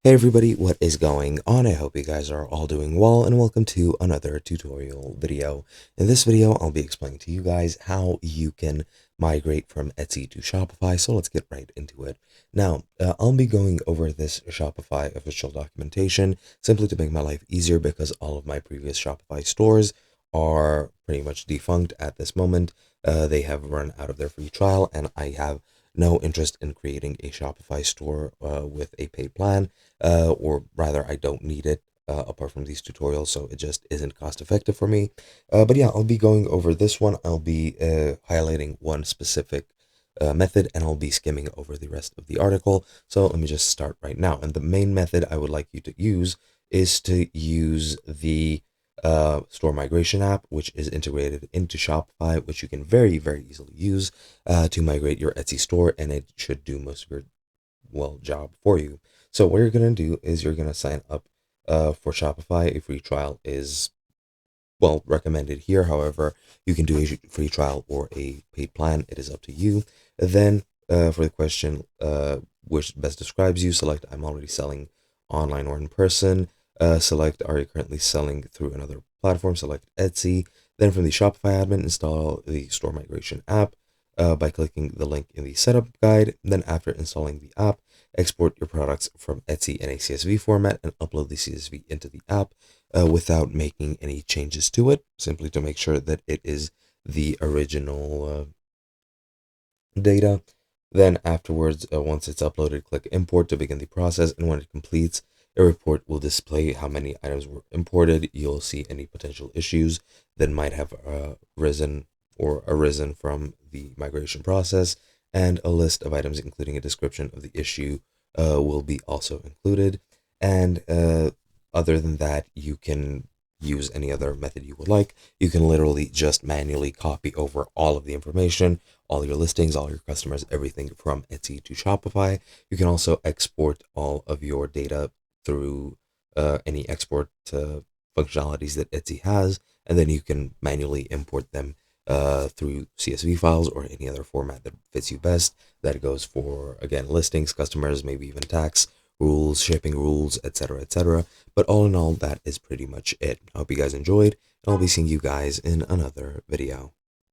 Hey everybody, what is going on? I hope you guys are all doing well and welcome to another tutorial video. In this video, I'll be explaining to you guys how you can migrate from Etsy to Shopify. So let's get right into it. Now, I'll be going over this Shopify official documentation simply to make my life easier because all of my previous Shopify stores are pretty much defunct at this moment. They have run out of their free trial and I have no interest in creating a Shopify store with a paid plan, or rather, I don't need it apart from these tutorials, so it just isn't cost effective for me. But yeah, I'll be going over this one. I'll be highlighting one specific method and I'll be skimming over the rest of the article. So let me just start right now. And the main method I would like you to use is to use the store migration app, which is integrated into Shopify, which you can very, very easily use to migrate your Etsy store, and it should do most of your job for you. So what you're going to do is you're going to sign up for Shopify. A free trial is recommended here. However, you can do a free trial or a paid plan. It is up to you. Then for the question, which best describes you, select I'm already selling online or in person. Select are you currently selling through another platform. Select Etsy. Then from the Shopify admin, install the store migration app by clicking the link in the setup guide. Then after installing the app, export your products from Etsy in a CSV format and upload the CSV into the app without making any changes to it, simply to make sure that it is the original data. Then afterwards, once it's uploaded, click import to begin the process. And when it completes, a report will display how many items were imported. You'll see any potential issues that might have arisen from the migration process, and a list of items including a description of the issue will be also included. And other than that, you can use any other method you would like. You can literally just manually copy over all of the information, all your listings, all your customers, everything from Etsy to Shopify. You can also export all of your data through any export functionalities that Etsy has, and then you can manually import them through CSV files or any other format that fits you best. That goes for, again, listings, customers, maybe even tax rules, shipping rules, etc., etc. But all in all, that is pretty much it. I hope you guys enjoyed, and I'll be seeing you guys in another video.